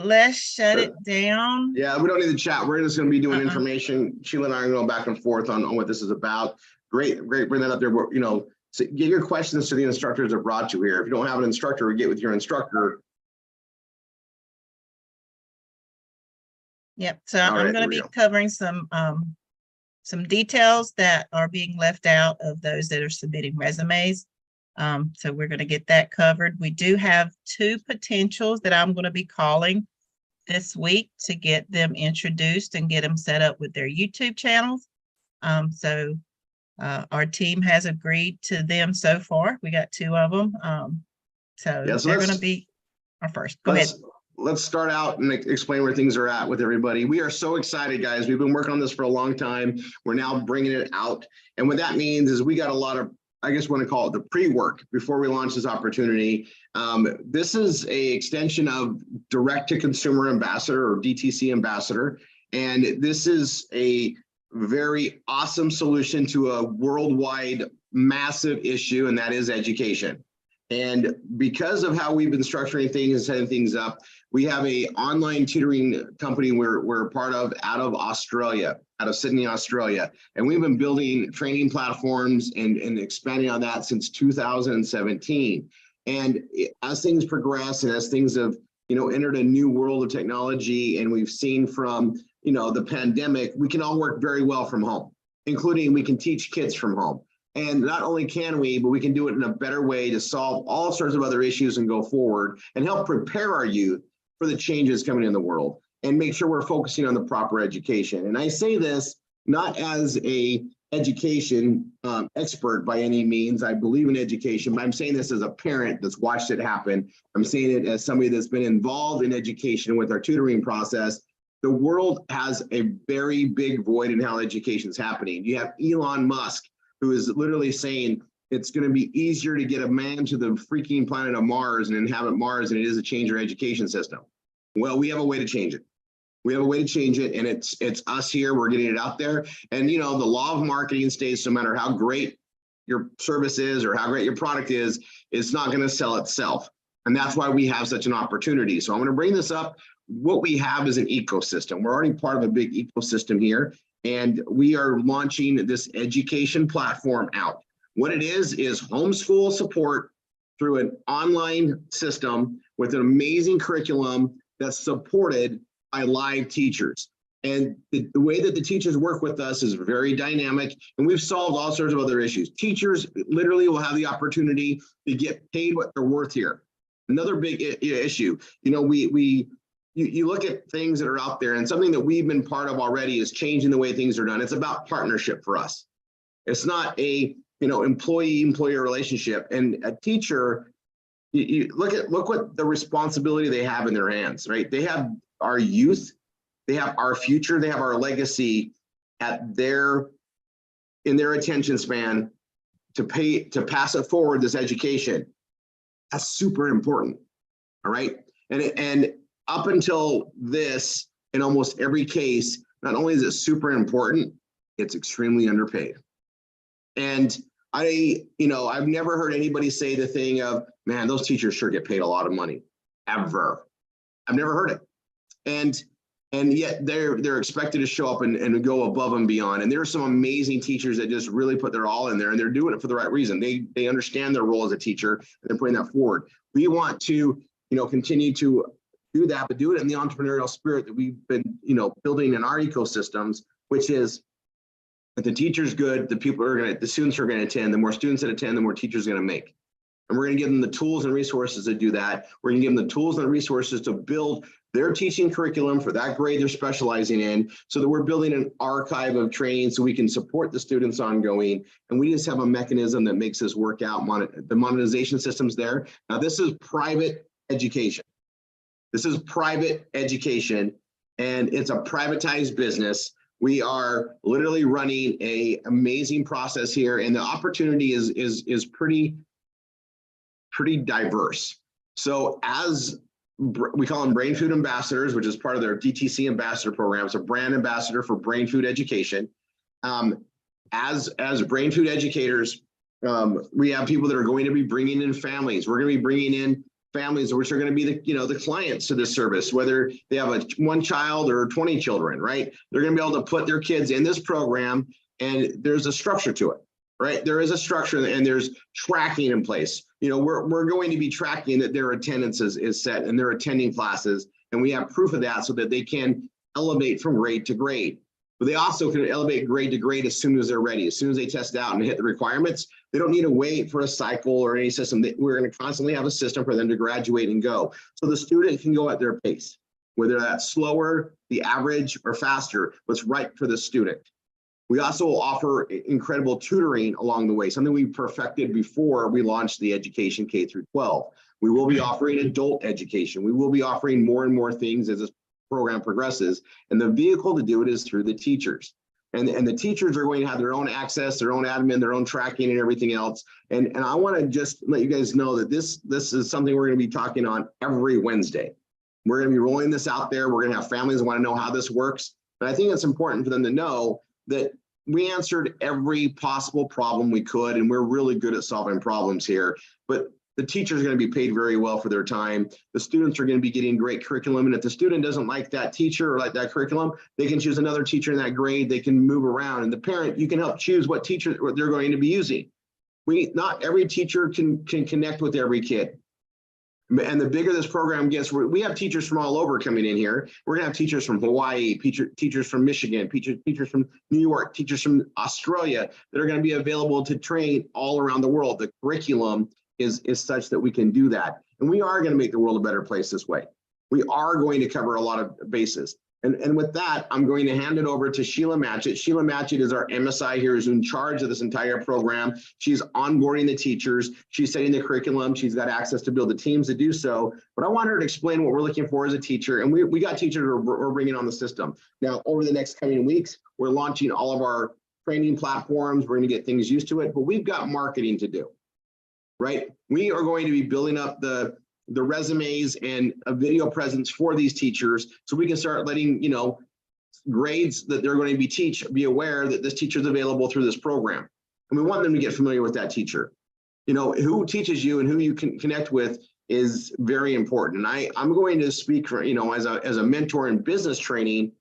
let's shut it down. Yeah, we don't need the chat. We're just going to be doing information. Sheila and I are going back and forth on what this is about. Great, bring that up there. You know, so get your questions to the instructors that brought you here. If you don't have an instructor, get with your instructor. Yep. So I'm going to be covering some details that are being left out of those that are submitting resumes. So we're going to get that covered. We do have 2 potentials that I'm going to be calling this week to get them introduced and get them set up with their YouTube channels. So our team has agreed to them so far. We got 2 of them. So they're going to be our first. Go ahead. Let's start out and explain where things are at with everybody. We are so excited, guys. We've been working on this for a long time. We're now bringing it out. And what that means is we got a lot of, I guess, want to call it the pre-work before we launch this opportunity. This is a extension of direct-to-consumer ambassador or DTC ambassador. And this is a very awesome solution to a worldwide massive issue, and that is education. And because of how we've been structuring things and setting things up, we have a online tutoring company we're part of out of Australia, out of Sydney, Australia. And we've been building training platforms and expanding on that since 2017. And as things progress and as things have, you know, entered a new world of technology, and we've seen from, you know, the pandemic, we can all work very well from home, including we can teach kids from home. And not only can we, but we can do it in a better way to solve all sorts of other issues and go forward and help prepare our youth for the changes coming in the world and make sure we're focusing on the proper education. And I say this not as a education expert by any means. I believe in education, but I'm saying this as a parent that's watched it happen. I'm saying it as somebody that's been involved in education with our tutoring process. The world has a very big void in how education is happening. You have Elon Musk, who is literally saying it's going to be easier to get a man to the freaking planet of Mars and inhabit Mars than it is to change our education system. Well, we have a way to change it. We have a way to change it, and it's us here. We're getting it out there. And, you know, the law of marketing states no matter how great your service is or how great your product is, it's not going to sell itself. And that's why we have such an opportunity. So I'm going to bring this up. What we have is an ecosystem. We're already part of a big ecosystem here. And we are launching this education platform out. What it is homeschool support through an online system with an amazing curriculum that's supported by live teachers. And the way that the teachers work with us is very dynamic, and we've solved all sorts of other issues. Teachers literally will have the opportunity to get paid what they're worth here. Another big issue, you know, you look at things that are out there, and something that we've been part of already is changing the way things are done. It's about partnership for us. It's not a, you know, employee-employer relationship. And a teacher, you look what the responsibility they have in their hands, right? They have our youth, they have our future, they have our legacy in their attention span to pass it forward, this education. That's super important. All right. And up until this, in almost every case, not only is it super important, it's extremely underpaid. And I've never heard anybody say the thing of, man, those teachers sure get paid a lot of money, ever. I've never heard it. And yet they're expected to show up and go above and beyond. And there are some amazing teachers that just really put their all in there, and they're doing it for the right reason. They understand their role as a teacher, and they're putting that forward. We want to, you know, continue to do that, but do it in the entrepreneurial spirit that we've been, you know, building in our ecosystems, which is if the teacher's good, the students are going to attend. The more students that attend, the more teachers are going to make. And we're going to give them the tools and resources to do that. We're going to give them the tools and resources to build their teaching curriculum for that grade they're specializing in, so that we're building an archive of training so we can support the students ongoing. And we just have a mechanism that makes this work out. The monetization system's there. Now, this is private education. This is private education, and it's a privatized business. We are literally running an amazing process here, and the opportunity is pretty diverse. So as we call them Brainfood ambassadors, which is part of their DTC ambassador program. It's a brand ambassador for Brainfood education. As Brainfood educators, we have people that are going to be bringing in families. We're going to be bringing in families, which are going to be the clients to this service, whether they have one child or 20 children, right? They're going to be able to put their kids in this program, and there's a structure to it, right? There is a structure and there's tracking in place. We're going to be tracking that their attendance is set and they're attending classes, and we have proof of that so that they can elevate from grade to grade. But they also can elevate grade to grade as soon as they're ready, as soon as they test out and hit the requirements. They don't need to wait for a cycle or any system. We're going to constantly have a system for them to graduate and go. So the student can go at their pace, whether that's slower, the average, or faster, what's right for the student. We also offer incredible tutoring along the way, something we perfected before we launched the education K through 12. We will be offering adult education. We will be offering more and more things as this program progresses, and the vehicle to do it is through the teachers. And the teachers are going to have their own access, their own admin, their own tracking, and everything else. And I want to just let you guys know that this is something we're going to be talking on every Wednesday. We're going to be rolling this out there. We're going to have families who want to know how this works. But I think it's important for them to know that we answered every possible problem we could, and we're really good at solving problems here. But the teachers are going to be paid very well for their time. The students are going to be getting great curriculum. And if the student doesn't like that teacher or like that curriculum, they can choose another teacher in that grade. They can move around. And the parent, you can help choose what teacher they're going to be using. Not every teacher can connect with every kid. And the bigger this program gets, we have teachers from all over coming in here. We're going to have teachers from Hawaii, teachers from Michigan, teachers from New York, teachers from Australia that are going to be available to train all around the world. The curriculum is such that we can do that. And we are going to make the world a better place this way. We are going to cover a lot of bases. And with that, I'm going to hand it over to Sheila Matchett. Sheila Matchett is our MSI here, who's in charge of this entire program. She's onboarding the teachers. She's setting the curriculum. She's got access to build the teams to do so. But I want her to explain what we're looking for as a teacher. And we got teachers we're bringing on the system. Now, over the next coming weeks, we're launching all of our training platforms. We're going to get things used to it, but we've got marketing to do, right? We are going to be building up the resumes and a video presence for these teachers so we can start letting grades that they're going to be aware that this teacher is available through this program. And we want them to get familiar with that teacher. Who teaches you and who you can connect with is very important. And I'm going to speak for, as a mentor in business training,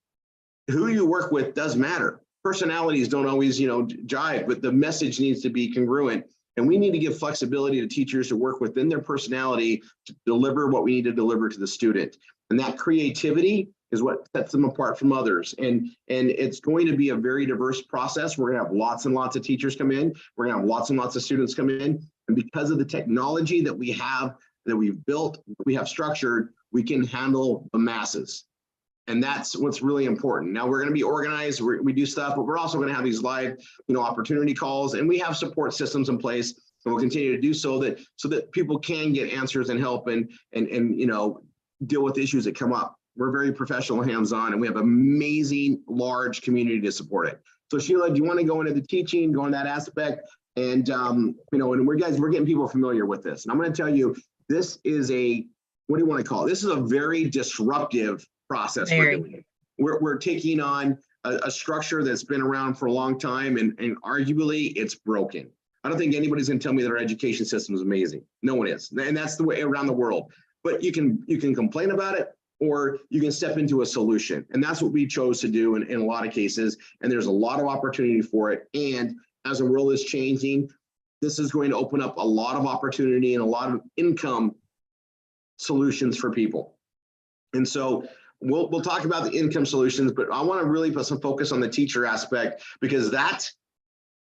who you work with does matter. Personalities don't always jive, but the message needs to be congruent. And we need to give flexibility to teachers to work within their personality to deliver what we need to deliver to the student. And that creativity is what sets them apart from others. And it's going to be a very diverse process. We're going to have lots and lots of teachers come in. We're going to have lots and lots of students come in. And because of the technology that we have, that we've built, we have structured, we can handle the masses. And that's what's really important. Now we're going to be organized. We do stuff, but we're also going to have these live, opportunity calls, and we have support systems in place, and we'll continue to do so that people can get answers and help and deal with issues that come up. We're very professional, hands-on, and we have an amazing large community to support it. So Sheila, do you want to go into the teaching, go in that aspect, and and we're getting people familiar with this. And I'm going to tell you, this is what do you want to call it? This is a very disruptive process. We're taking on a structure that's been around for a long time, and arguably it's broken. I don't think anybody's going to tell me that our education system is amazing. No one is, and that's the way around the world. But you can complain about it, or you can step into a solution, and that's what we chose to do in a lot of cases. And there's a lot of opportunity for it. And as the world is changing, this is going to open up a lot of opportunity and a lot of income solutions for people. And so we'll talk about the income solutions, but I want to really put some focus on the teacher aspect, because that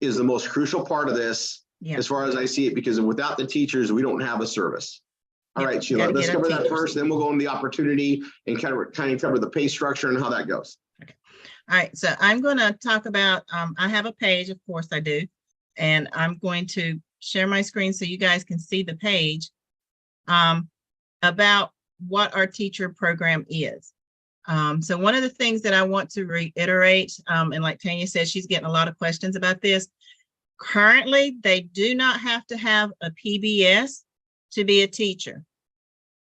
is the most crucial part of this, as far as I see it, because without the teachers, we don't have a service. All right, Sheila, let's cover that first, then we'll go into the opportunity and kind of cover the pay structure and how that goes. Okay. All right, so I'm going to talk about, I have a page, of course I do, and I'm going to share my screen so you guys can see the page about what our teacher program is. So one of the things that I want to reiterate, and like Tanya said, she's getting a lot of questions about this. Currently, they do not have to have a PBS to be a teacher,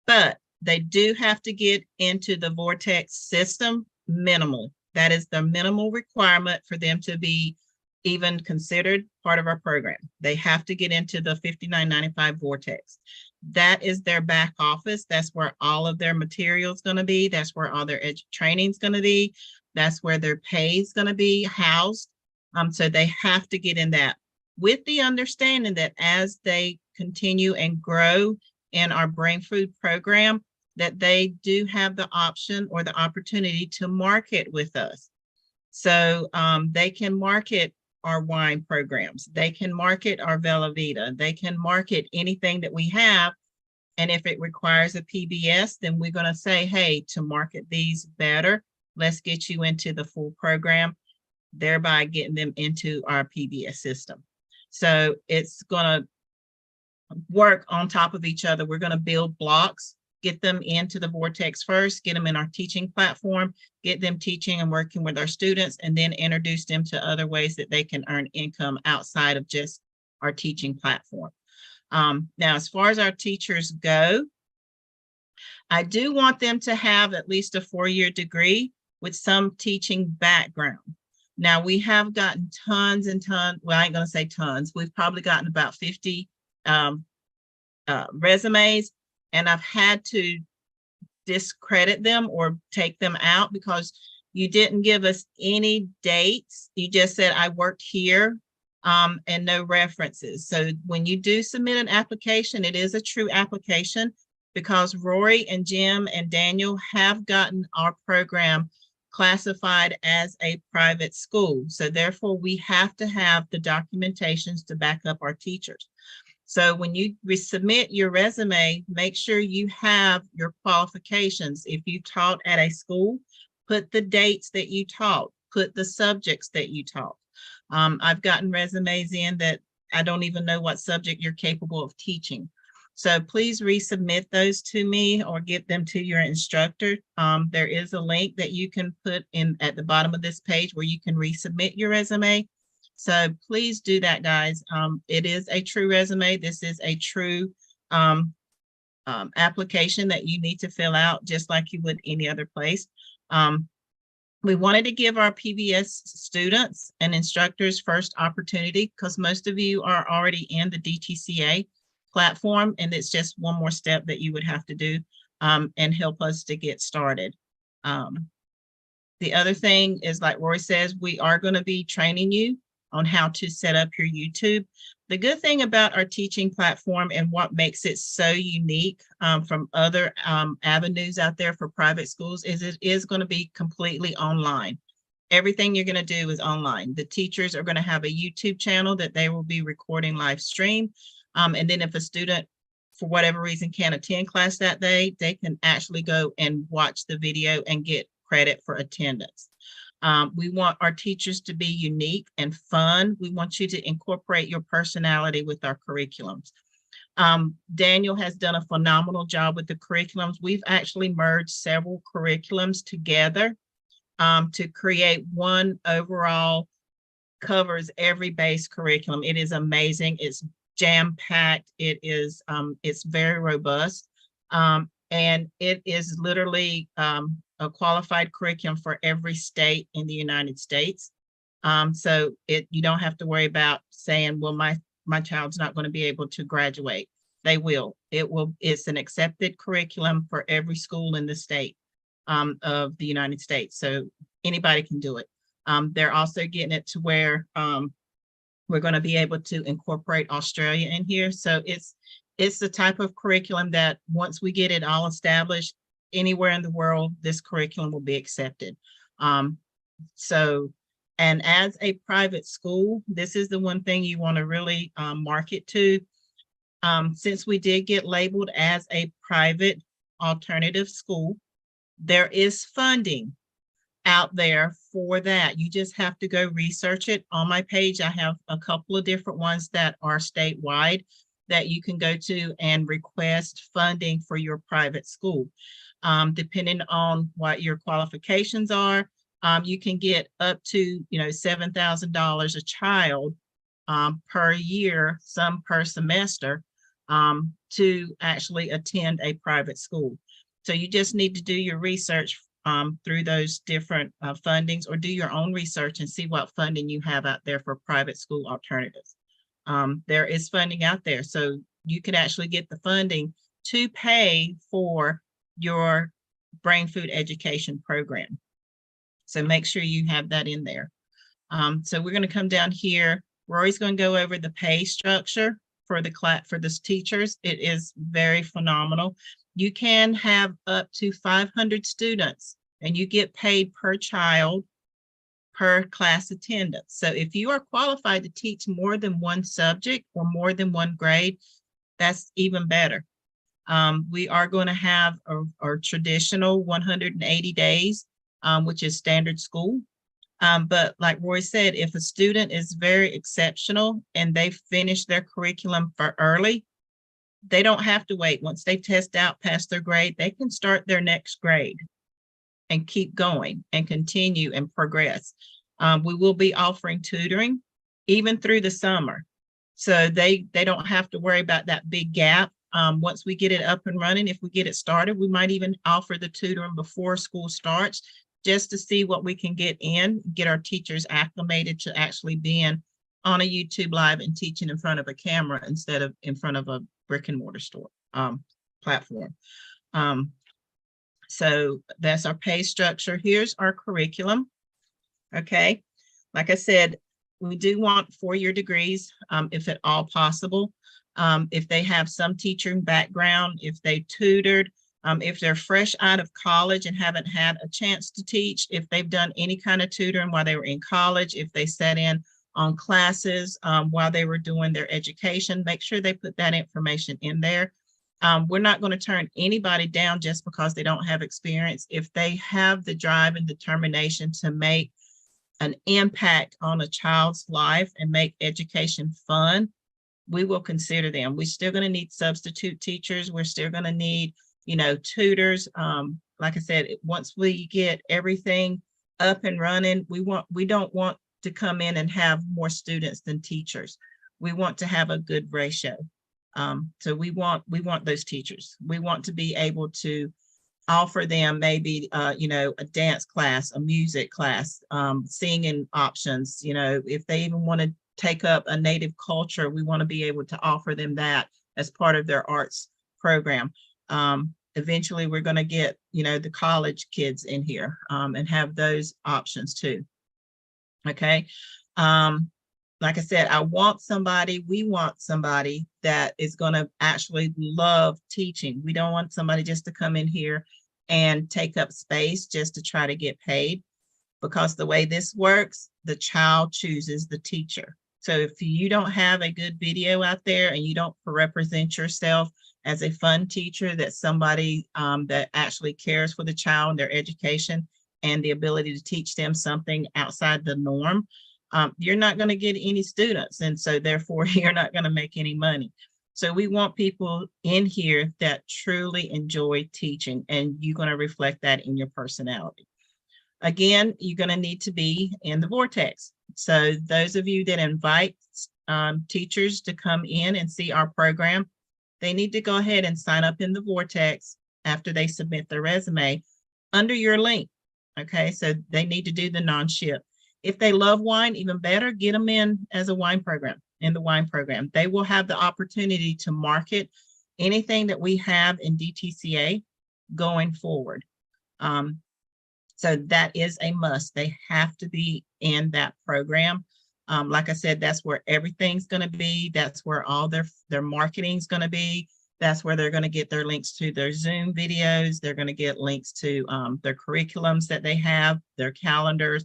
but they do have to get into the Vortex system minimal. That is the minimal requirement for them to be even considered part of our program. They have to get into the 5995 Vortex. That is their back office. That's where all of their material is going to be. That's where all their training is going to be. That's where their pay is going to be housed. So they have to get in that, with the understanding that as they continue and grow in our Brainfood program, that they do have the option or the opportunity to market with us. So they can market our wine programs. They can market our Vela Vita. They can market anything that we have. And if it requires a PBS, then we're going to say, hey, to market these better, let's get you into the full program, thereby getting them into our PBS system. So it's going to work on top of each other. We're going to build blocks, get them into the Vortex first, get them in our teaching platform, get them teaching and working with our students, and then introduce them to other ways that they can earn income outside of just our teaching platform. Now, as far as our teachers go, I do want them to have at least a 4-year degree with some teaching background. Now, we have gotten tons and tons, well, I ain't going to say tons. We've probably gotten about 50 resumes, and I've had to discredit them or take them out because you didn't give us any dates. You just said, I worked here, and no references. So when you do submit an application, it is a true application, because Rory and Jim and Daniel have gotten our program classified as a private school. So therefore, we have to have the documentations to back up our teachers. So when you resubmit your resume, make sure you have your qualifications. If you taught at a school, put the dates that you taught, put the subjects that you taught. I've gotten resumes in that I don't even know what subject you're capable of teaching. So please resubmit those to me or get them to your instructor. There is a link that you can put in at the bottom of this page where you can resubmit your resume. So please do that, guys. It is a true resume. This is a true application that you need to fill out just like you would any other place. We wanted to give our PBS students and instructors first opportunity because most of you are already in the DTCA platform, and it's just one more step that you would have to do and help us to get started. The other thing is, like Rory says, we are going to be training you on how to set up your YouTube. The good thing about our teaching platform and what makes it so unique from other avenues out there for private schools is it is going to be completely online. Everything you're going to do is online. The teachers are going to have a YouTube channel that they will be recording live stream. And then if a student, for whatever reason, can't attend class that day, they can actually go and watch the video and get credit for attendance. We want our teachers to be unique and fun. We want you to incorporate your personality with our curriculums. Daniel has done a phenomenal job with the curriculums. We've actually merged several curriculums together to create one overall, covers every base curriculum. It is amazing. It's jam-packed. It is, it's very robust. And it is literally a qualified curriculum for every state in the United States. So you don't have to worry about saying, well, my child's not going to be able to graduate. They will. It's an accepted curriculum for every school in the state of the United States. So anybody can do it. They're also getting it to where we're going to be able to incorporate Australia in here. So it's the type of curriculum that once we get it all established, anywhere in the world, this curriculum will be accepted. And as a private school, this is the one thing you want to really market to. Since we did get labeled as a private alternative school, there is funding out there for that. You just have to go research it. On my page, I have a couple of different ones that are statewide that you can go to and request funding for your private school. Depending on what your qualifications are, you can get up to $7,000 a child per year, some per semester, to actually attend a private school. So you just need to do your research through those different fundings, or do your own research and see what funding you have out there for private school alternatives. There is funding out there, so you can actually get the funding to pay for your brain food education program. So make sure you have that in there. So we're going to come down here. Rory's going to go over the pay structure for the class for the teachers. It is very phenomenal. You can have up to 500 students and you get paid per child per class attendance. So if you are qualified to teach more than one subject or more than one grade, that's even better. We are going to have our traditional 180 days, which is standard school. But like Roy said, if a student is very exceptional and they finish their curriculum for early, they don't have to wait. Once they test out past their grade, they can start their next grade and keep going and continue and progress. We will be offering tutoring even through the summer. So they don't have to worry about that big gap. Once we get it up and running, if we get it started, we might even offer the tutoring before school starts, just to see what we can get our teachers acclimated to actually being on a YouTube Live and teaching in front of a camera instead of in front of a brick and mortar store platform. So that's our pay structure. Here's our curriculum. Okay, like I said, we do want 4-year degrees, if at all possible. If they have some teaching background, if they tutored, if they're fresh out of college and haven't had a chance to teach, if they've done any kind of tutoring while they were in college, if they sat in on classes while they were doing their education, make sure they put that information in there. We're not going to turn anybody down just because they don't have experience. If they have the drive and determination to make an impact on a child's life and make education fun, we will consider them. We're still going to need substitute teachers. We're still going to need, tutors. Like I said, once we get everything up and running, we don't want to come in and have more students than teachers. We want to have a good ratio. So we want those teachers. We want to be able to offer them maybe, a dance class, a music class, singing options. If they even want to take up a native culture, we want to be able to offer them that as part of their arts program. Eventually, we're going to get, the college kids in here and have those options too. Okay. Like I said, we want somebody that is going to actually love teaching. We don't want somebody just to come in here and take up space just to try to get paid, because the way this works, the child chooses the teacher. So if you don't have a good video out there and you don't represent yourself as a fun teacher, that's somebody that actually cares for the child and their education and the ability to teach them something outside the norm, you're not going to get any students. And so therefore, you're not going to make any money. So we want people in here that truly enjoy teaching, and you're going to reflect that in your personality. Again, you're going to need to be in the vortex. So those of you that invite teachers to come in and see our program, they need to go ahead and sign up in the vortex after they submit their resume under your link. Okay, so they need to do the non-ship. If they love wine, even better, get them in as a wine program, in the wine program. They will have the opportunity to market anything that we have in DTCA going forward. So that is a must. They have to be in that program. Like I said, that's where everything's going to be. That's where all their marketing is going to be. That's where they're going to get their links to their Zoom videos. They're going to get links to their curriculums that they have, their calendars,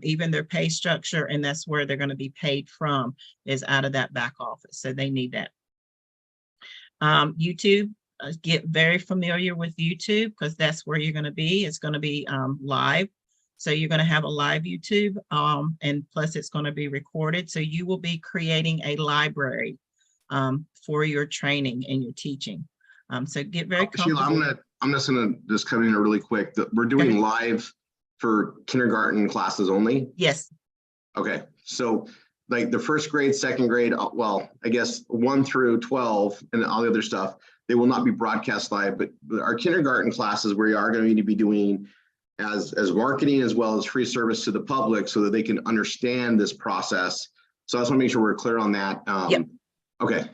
even their pay structure. And that's where they're going to be paid from, is out of that back office. So they need that. YouTube, get very familiar with YouTube, because that's where you're going to be. It's going to be live. So you're going to have a live YouTube, and plus it's going to be recorded. So you will be creating a library for your training and your teaching. So get very comfortable. Sheila, I'm just gonna come in really quick. We're doing live for kindergarten classes only. Yes. Okay, so like the first grade, second grade, well, I guess 1 through 12 and all the other stuff, they will not be broadcast live. But our kindergarten classes, we are going to be doing as marketing as well as free service to the public so that they can understand this process. So I just want to make sure we're clear on that. Yep. Okay.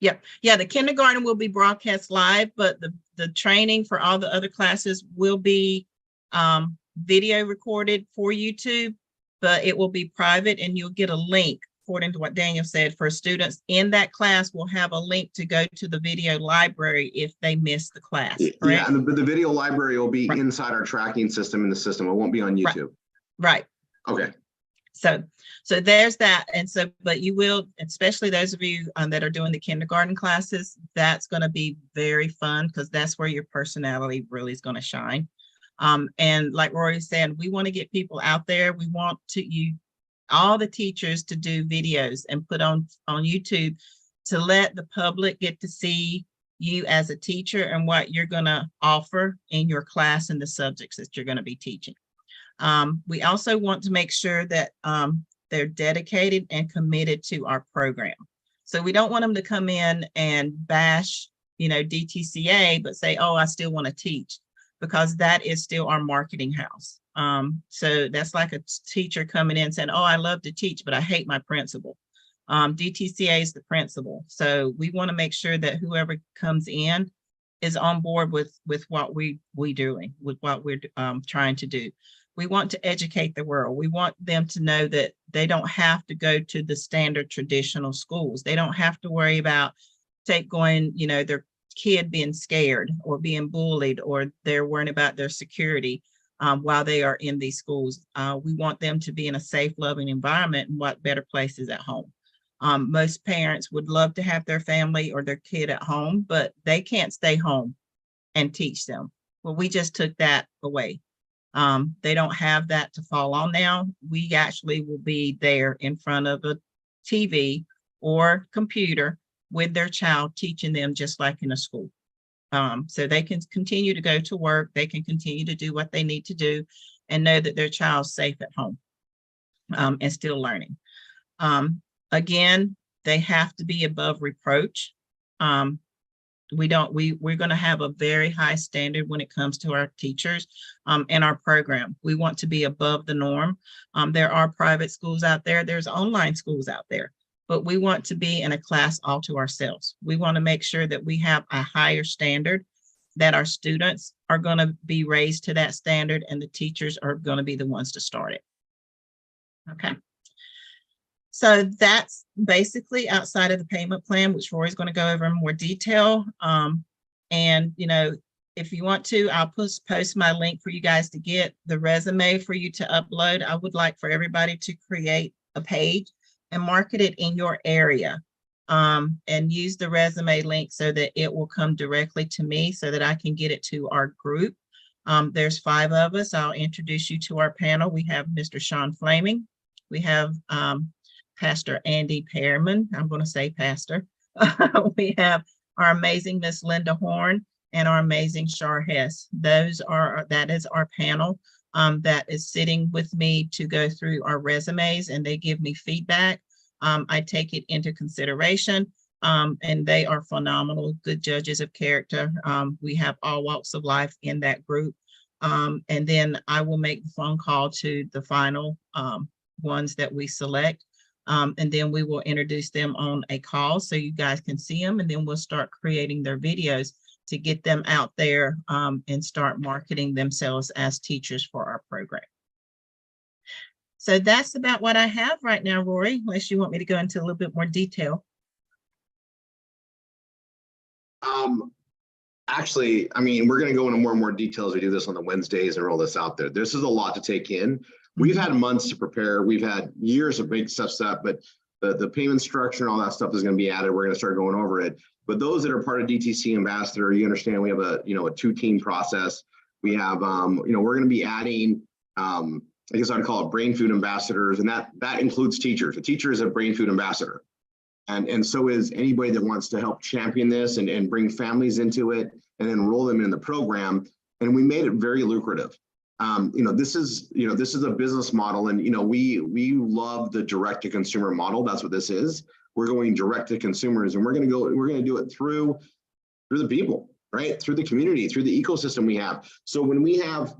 Yep. Yeah, the kindergarten will be broadcast live, but the training for all the other classes will be video recorded for YouTube, but it will be private, and you'll get a link, according to what Daniel said, for students in that class will have a link to go to the video library if they miss the class. Correct? Yeah, and the video library will be right. inside our tracking system in the system. It won't be on YouTube. Right. Okay. So there's that. And so, but you will, especially those of you that are doing the kindergarten classes, that's going to be very fun because that's where your personality really is going to shine. And like Rory said, we want to get people out there. We want all the teachers to do videos and put on YouTube to let the public get to see you as a teacher and what you're going to offer in your class and the subjects that you're going to be teaching. We also want to make sure that they're dedicated and committed to our program. So we don't want them to come in and bash, DTCA, but say, oh, I still want to teach, because that is still our marketing house. So that's like a teacher coming in saying, oh, I love to teach, but I hate my principal. DTCA is the principal. So we want to make sure that whoever comes in is on board with what we're doing, with what we're trying to do. We want to educate the world. We want them to know that they don't have to go to the standard traditional schools. They don't have to worry about their kid being scared or being bullied, or they're worrying about their security while they are in these schools. We want them to be in a safe, loving environment, and what better place is at home. Most parents would love to have their family or their kid at home, but they can't stay home and teach them. Well, we just took that away. They don't have that to fall on now. We actually will be there in front of a TV or computer with their child, teaching them just like in a school. So they can continue to go to work. They can continue to do what they need to do and know that their child's safe at home and still learning. Again, they have to be above reproach. We're going to have a very high standard when it comes to our teachers and our program. We want to be above the norm. There are private schools out there. There's online schools out there, but we want to be in a class all to ourselves. We want to make sure that we have a higher standard, that our students are going to be raised to that standard, and the teachers are going to be the ones to start it. Okay. So that's basically outside of the payment plan, which Rory's going to go over in more detail. And, if you want to, I'll post my link for you guys to get the resume for you to upload. I would like for everybody to create a page and market it in your area, and use the resume link so that it will come directly to me so that I can get it to our group. There's 5 of us. I'll introduce you to our panel. We have Mr. Sean Flaming. We have Pastor Andy Pearman. I'm going to say Pastor. We have our amazing Miss Linda Horn and our amazing Shar Hess. That is our panel that is sitting with me to go through our resumes, and they give me feedback. I take it into consideration, and they are phenomenal, good judges of character. We have all walks of life in that group. And then I will make the phone call to the final ones that we select. And then we will introduce them on a call so you guys can see them, and then we'll start creating their videos to get them out there and start marketing themselves as teachers for our program. So that's about what I have right now, Rory, unless you want me to go into a little bit more detail. Actually, we're going to go into more and more details. We do this on the Wednesdays and roll this out there. This is a lot to take in. We've had months to prepare. We've had years of big stuff set, but the payment structure and all that stuff is going to be added. We're going to start going over it. But those that are part of DTC Ambassador, you understand we have a 2-team process. We have we're going to be adding I guess I'd call it Brainfood ambassadors, and that includes teachers. A teacher is a Brainfood ambassador, and so is anybody that wants to help champion this and bring families into it and enroll them in the program. And we made it very lucrative. This is a business model, and we love the direct to consumer model. That's what this is. We're going direct to consumers, and we're going to do it through the people, right? Through the community, through the ecosystem we have. So when we have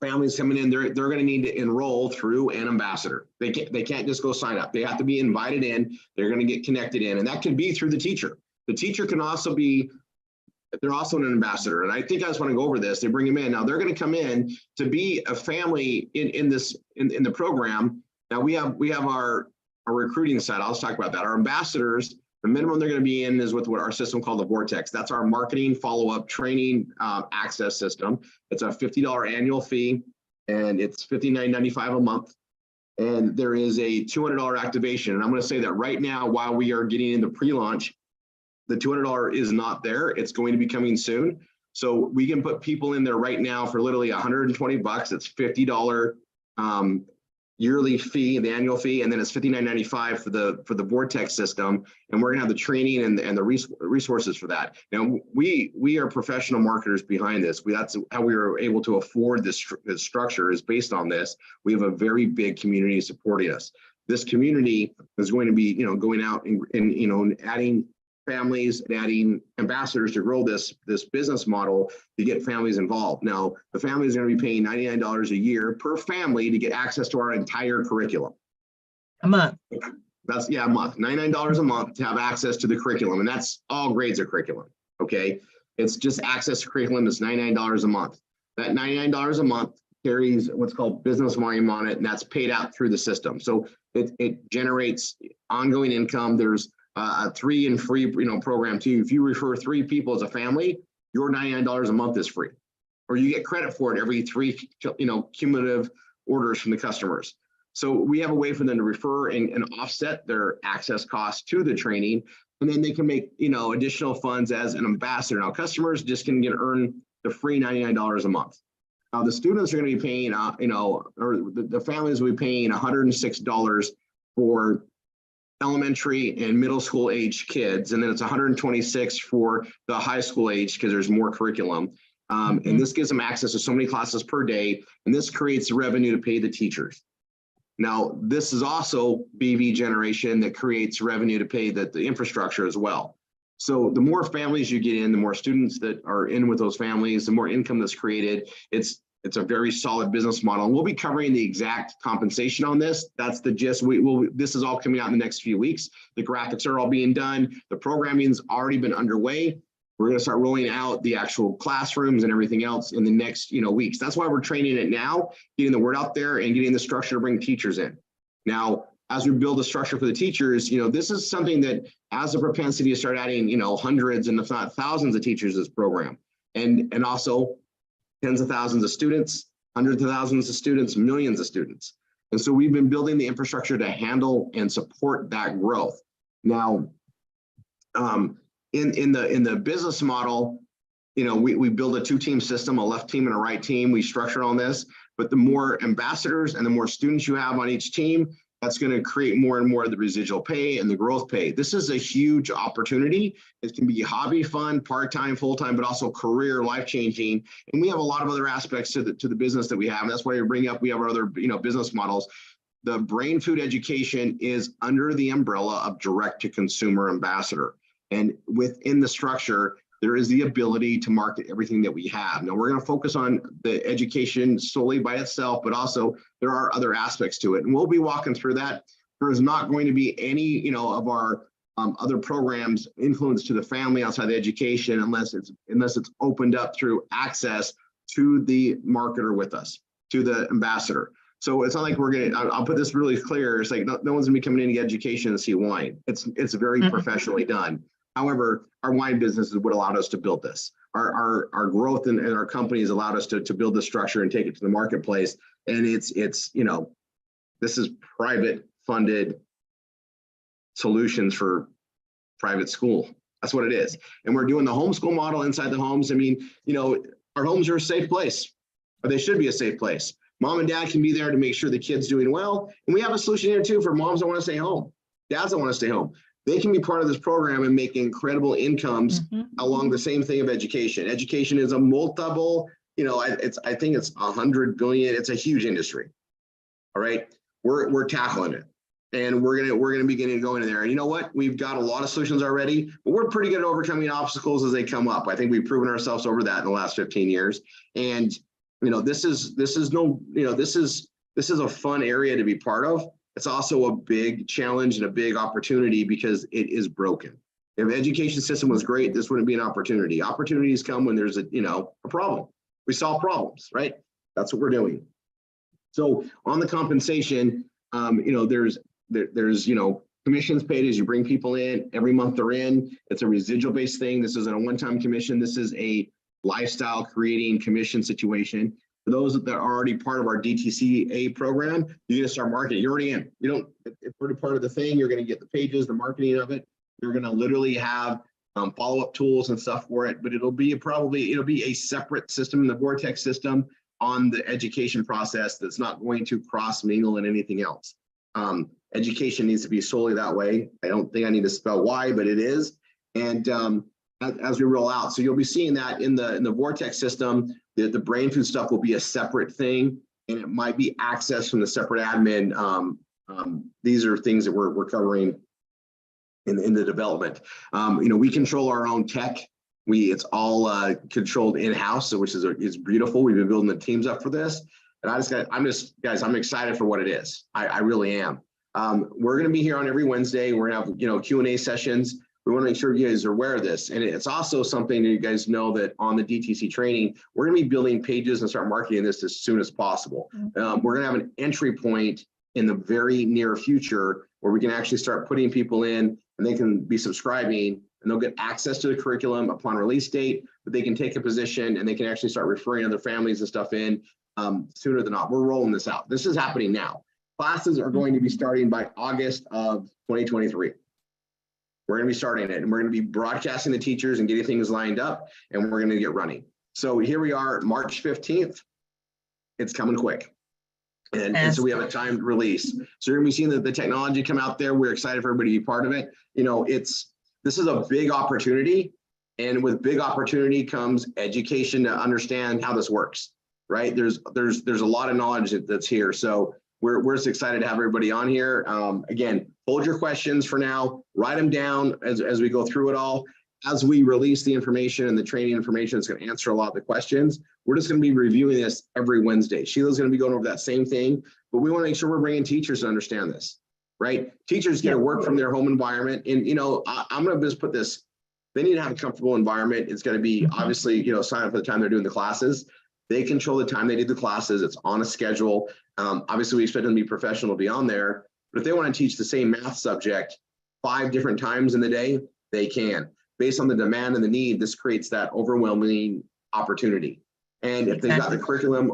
families coming in, they're going to need to enroll through an ambassador. They can't just go sign up. They have to be invited in. They're going to get connected in, and that can be through the teacher. The teacher can also be, they're also an ambassador. And I think I just want to go over this. They bring them in. Now they're going to come in to be a family in the program. Now we have our recruiting side. I'll talk about that. Our ambassadors, the minimum they're going to be in is with what our system called the Vortex. That's our marketing follow-up training access system. It's a $50 annual fee, and it's $59.95 a month. And there is a $200 activation. And I'm going to say that right now, while we are getting into pre-launch, the $200 is not there. It's going to be coming soon. So we can put people in there right now for literally $120. It's $50 yearly fee, the annual fee, and then it's $59.95 for the Vortex system. And we're gonna have the training and the resources for that. Now we are professional marketers behind this. That's how we were able to afford this structure, is based on this. We have a very big community supporting us. This community is going to be, going out and adding families, adding ambassadors to grow this business model to get families involved. Now, the family is going to be paying $99 a year per family to get access to our entire curriculum. A month. That's, a month. $99 a month to have access to the curriculum, and that's all grades of curriculum. Okay, it's just access to curriculum. It's $99 a month. That $99 a month carries what's called business volume on it, and that's paid out through the system. So it generates ongoing income. There's a 3 and free program too. If you refer 3 people as a family, your $99 a month is free, or you get credit for it every 3 cumulative orders from the customers. So we have a way for them to refer and offset their access costs to the training, and then they can make additional funds as an ambassador. Now customers just can earn the free $99 a month. Now the students are going to be paying or the families will be paying $106 for elementary and middle school age kids, and then it's $126 for the high school age because there's more curriculum. And this gives them access to so many classes per day, and this creates revenue to pay the teachers. Now, this is also BV generation that creates revenue to pay the infrastructure as well. So the more families you get in, the more students that are in with those families, the more income that's created. It's a very solid business model, and we'll be covering the exact compensation on this. That's the gist. This is all coming out in the next few weeks. The graphics are all being done. The programming's already been underway. We're going to start rolling out the actual classrooms and everything else in the next weeks. That's why we're training it now, getting the word out there and getting the structure to bring teachers in. Now, as we build a structure for the teachers, this is something that has a propensity to start adding, hundreds and if not thousands of teachers to this program, and also tens of thousands of students, hundreds of thousands of students, millions of students. And so we've been building the infrastructure to handle and support that growth. Now, in the business model, we build a 2-team system, a left team and a right team. We structure on this, but the more ambassadors and the more students you have on each team, that's going to create more and more of the residual pay and the growth pay. This is a huge opportunity. It can be hobby, fun, part-time, full-time, but also career, life-changing. And we have a lot of other aspects to the business that we have. And that's why we bring up, we have our other business models. The Brainfood education is under the umbrella of direct-to-consumer ambassador. And within the structure, there is the ability to market everything that we have. Now, we're going to focus on the education solely by itself, but also there are other aspects to it. And we'll be walking through that. There is not going to be any, of our other programs influence to the family outside the education unless it's opened up through access to the marketer with us, to the ambassador. So it's not like we're going to, I'll put this really clear. It's like no one's going to be coming in to get education to see wine. It's very professionally done. However, our wine business is what allowed us to build this. Our growth in our company has allowed us to build this structure and take it to the marketplace. And it's this is private funded solutions for private school. That's what it is. And we're doing the homeschool model inside the homes. I mean, our homes are a safe place, or they should be a safe place. Mom and dad can be there to make sure the kid's doing well. And we have a solution here too for moms that want to stay home, dads that want to stay home. They can be part of this program and make incredible incomes along the same thing of education. Education is a multiple, I think it's 100 billion. It's a huge industry. All right. We're tackling it. And we're gonna be getting going in there. And you know what? We've got a lot of solutions already, but we're pretty good at overcoming obstacles as they come up. I think we've proven ourselves over that in the last 15 years. And this is no, this is a fun area to be part of. It's also a big challenge and a big opportunity because it is broken. If the education system was great, this wouldn't be an opportunity. Opportunities come when there's a problem. We solve problems, right? That's what we're doing. So on the compensation, there's commissions paid as you bring people in. Every month they're in. It's a residual based thing. This isn't a one-time commission. This is a lifestyle creating commission situation. For those that are already part of our DTC program, you're gonna start marketing. You're already in. It's already part of the thing. You're gonna get the pages, the marketing of it. You're gonna literally have follow-up tools and stuff for it, but it'll be a separate system in the Vortex system on the education process that's not going to cross mingle and anything else. Education needs to be solely that way. I don't think I need to spell why, but it is. And as we roll out, so you'll be seeing that in the Vortex system, the Brainfood stuff will be a separate thing, and it might be accessed from the separate admin. These are things that we're covering in the development. We control our own tech. It's all controlled in-house, which is beautiful. We've been building the teams up for this, and I'm excited for what it is. I really am. We're going to be here on every Wednesday. We're going to have Q&A sessions. We want to make sure you guys are aware of this, and it's also something that you guys know that on the DTC training, we're going to be building pages and start marketing this as soon as possible. We're going to have an entry point in the very near future where we can actually start putting people in, and they can be subscribing, and they'll get access to the curriculum upon release date, but they can take a position and they can actually start referring other families and stuff in sooner than not. We're rolling this out. This is happening now. Classes are going to be starting by August of 2023. We're going to be starting it, and we're going to be broadcasting the teachers and getting things lined up, and we're going to get running. So here we are, March 15th. It's coming quick. And so we have a timed release. So you're going to be seeing the technology come out there. We're excited for everybody to be part of it. This is a big opportunity, and with big opportunity comes education to understand how this works, right? There's a lot of knowledge that's here. So we're just excited to have everybody on here. Again, hold your questions for now, write them down as we go through it all. As we release the information and the training information, it's going to answer a lot of the questions. We're just going to be reviewing this every Wednesday. Sheila's going to be going over that same thing, but we want to make sure we're bringing teachers to understand this, right? Teachers get to work from their home environment. And, I'm going to just put this, they need to have a comfortable environment. It's going to be obviously, sign up for the time they're doing the classes. They control the time they do the classes. It's on a schedule. Obviously, we expect them to be professional to be on there, but if they want to teach the same math subject 5 different times in the day, they can. Based on the demand and the need, this creates that overwhelming opportunity. And if they've got the curriculum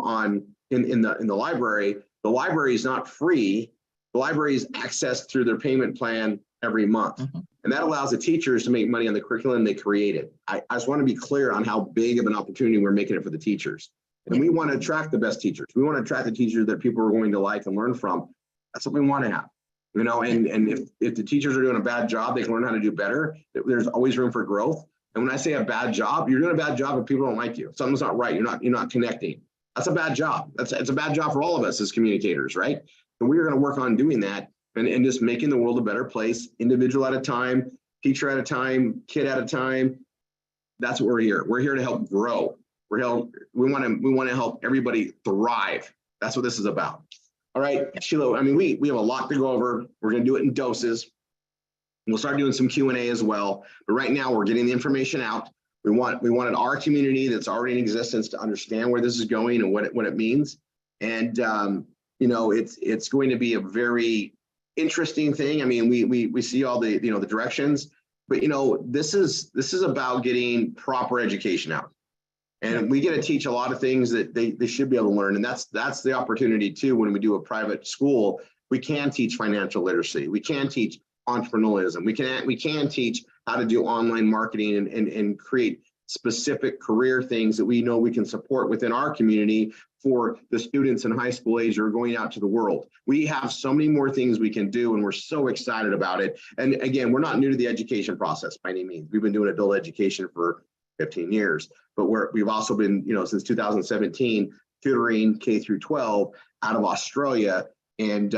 in the library is not free. The library is accessed through their payment plan every month. And that allows the teachers to make money on the curriculum they created. I just want to be clear on how big of an opportunity we're making it for the teachers. And we want to attract the best teachers. We want to attract the teachers that people are going to like and learn from. That's what we want to have. And if the teachers are doing a bad job, they can learn how to do better. There's always room for growth. And when I say a bad job, you're doing a bad job if people don't like you. Something's not right. You're not connecting. That's a bad job. It's a bad job for all of us as communicators, right? So we're going to work on doing that and just making the world a better place, individual at a time, teacher at a time, kid at a time. That's what we're here. We're here to help grow. We want to help everybody thrive. That's what this is about. All right, Sheila, we have a lot to go over. We're going to do it in doses. We'll start doing some Q&A as well. But right now we're getting the information out. We wanted our community that's already in existence to understand where this is going and what it means. And it's going to be a very interesting thing. We see all the the directions, but this is about getting proper education out. And we get to teach a lot of things that they should be able to learn. And that's the opportunity too. When we do a private school, we can teach financial literacy. We can teach entrepreneurialism. We can teach how to do online marketing and create specific career things that we know we can support within our community for the students in high school age who are going out to the world. We have so many more things we can do, and we're so excited about it. And again, we're not new to the education process by any means. We've been doing adult education for 15 years, but we've also been, since 2017, tutoring K through 12 out of Australia. And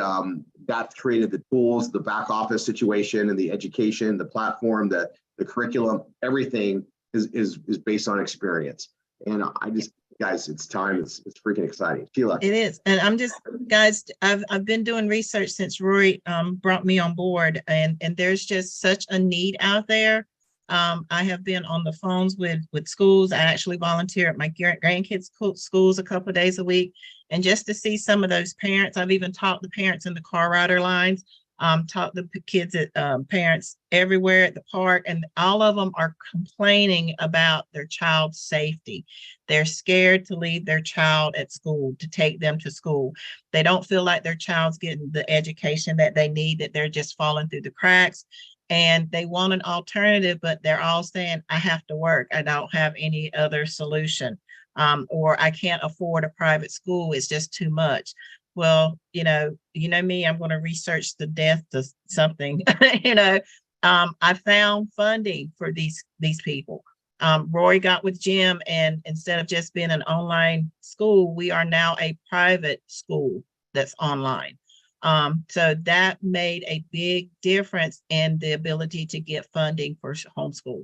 that's created the tools, the back office situation, and the education, the platform, the curriculum, everything is based on experience. And guys, it's time. It's freaking exciting. Sheila. It is. And I'm just, guys, I've been doing research since Rory brought me on board, and there's just such a need out there. I have been on the phones with schools. I actually volunteer at my grandkids' schools a couple of days a week. And just to see some of those parents, I've even taught the parents in the car rider lines, taught the kids at parents everywhere at the park, and all of them are complaining about their child's safety. They're scared to leave their child at school, to take them to school. They don't feel like their child's getting the education that they need, that they're just falling through the cracks. And they want an alternative, but they're all saying, I have to work. I don't have any other solution. Or I can't afford a private school. It's just too much. Well, you know me, I'm going to research the death to something. I found funding for these people. Roy got with Jim, and instead of just being an online school, we are now a private school that's online. So that made a big difference in the ability to get funding for homeschool.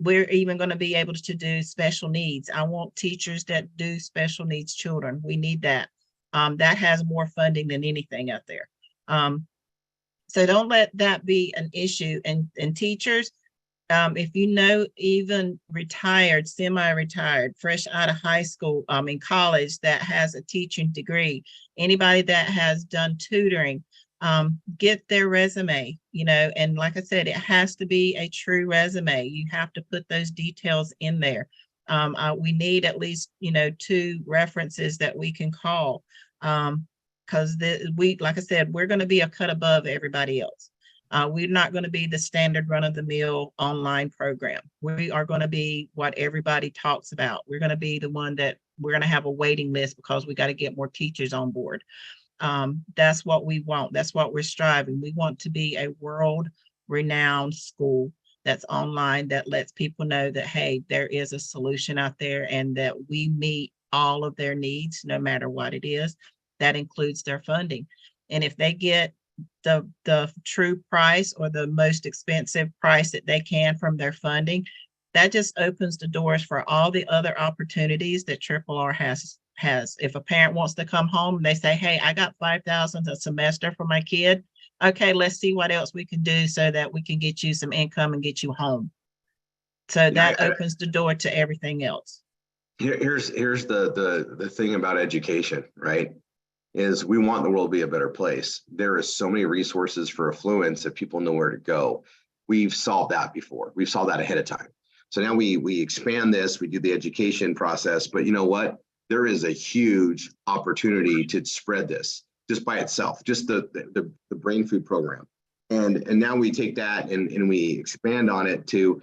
We're even going to be able to do special needs. I want teachers that do special needs children. We need that. That has more funding than anything out there. So don't let that be an issue. And teachers, if you know, even retired, semi-retired, fresh out of high school, in college, that has a teaching degree, anybody that has done tutoring, get their resume, and like I said, it has to be a true resume. You have to put those details in there. We need at least, 2 references that we can call, because like I said, we're going to be a cut above everybody else. We're not going to be the standard run-of-the-mill online program. We are going to be what everybody talks about. We're going to be the one that we're going to have a waiting list because we got to get more teachers on board. That's what we want. That's what we're striving. We want to be a world-renowned school that's online, that lets people know that, hey, there is a solution out there and that we meet all of their needs, no matter what it is. That includes their funding. And if they get the true price or the most expensive price that they can from their funding, that just opens the doors for all the other opportunities that RRR has. If a parent wants to come home and they say, hey, I got $5,000 a semester for my kid. Okay, let's see what else we can do so that we can get you some income and get you home. So that opens the door to everything else. Here's the thing about education, right? Is we want the world to be a better place. There is so many resources for affluence if people know where to go. We've solved that before. We've solved that ahead of time. So now we expand this, we do the education process, but you know what? There is a huge opportunity to spread this just by itself, just the Brainfood program. And now we take that and we expand on it to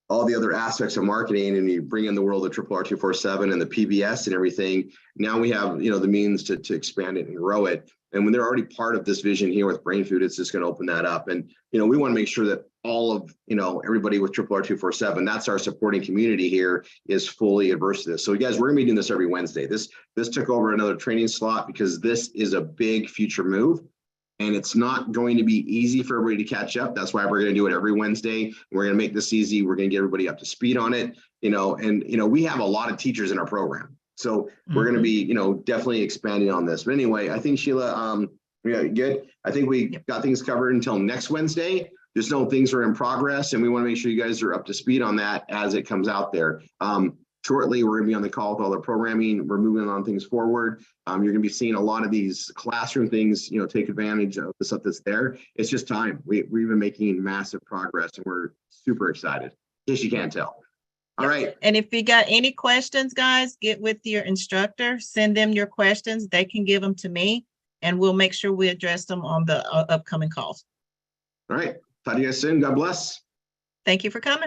all the other aspects of marketing, and you bring in the world of RRR 247 and the PBS and everything. Now we have, the means to expand it and grow it. And when they're already part of this vision here with Brainfood, it's just going to open that up. And, we want to make sure that all of, everybody with RRR 247, that's our supporting community here, is fully adverse to this. So guys, we're going to be doing this every Wednesday. This took over another training slot because this is a big future move. And it's not going to be easy for everybody to catch up. That's why we're going to do it every Wednesday. We're going to make this easy. We're going to get everybody up to speed on it, and we have a lot of teachers in our program. So we're going to be, definitely expanding on this. But anyway, I think Sheila, good. I think we got things covered until next Wednesday. Just know things are in progress, and we want to make sure you guys are up to speed on that as it comes out there. Shortly, we're going to be on the call with all the programming. We're moving on things forward. You're going to be seeing a lot of these classroom things, take advantage of the stuff that's there. It's just time. We've been making massive progress, and we're super excited, in case you can't tell. All right. And if you got any questions, guys, get with your instructor, send them your questions. They can give them to me, and we'll make sure we address them on the upcoming calls. All right. Talk to you guys soon. God bless. Thank you for coming.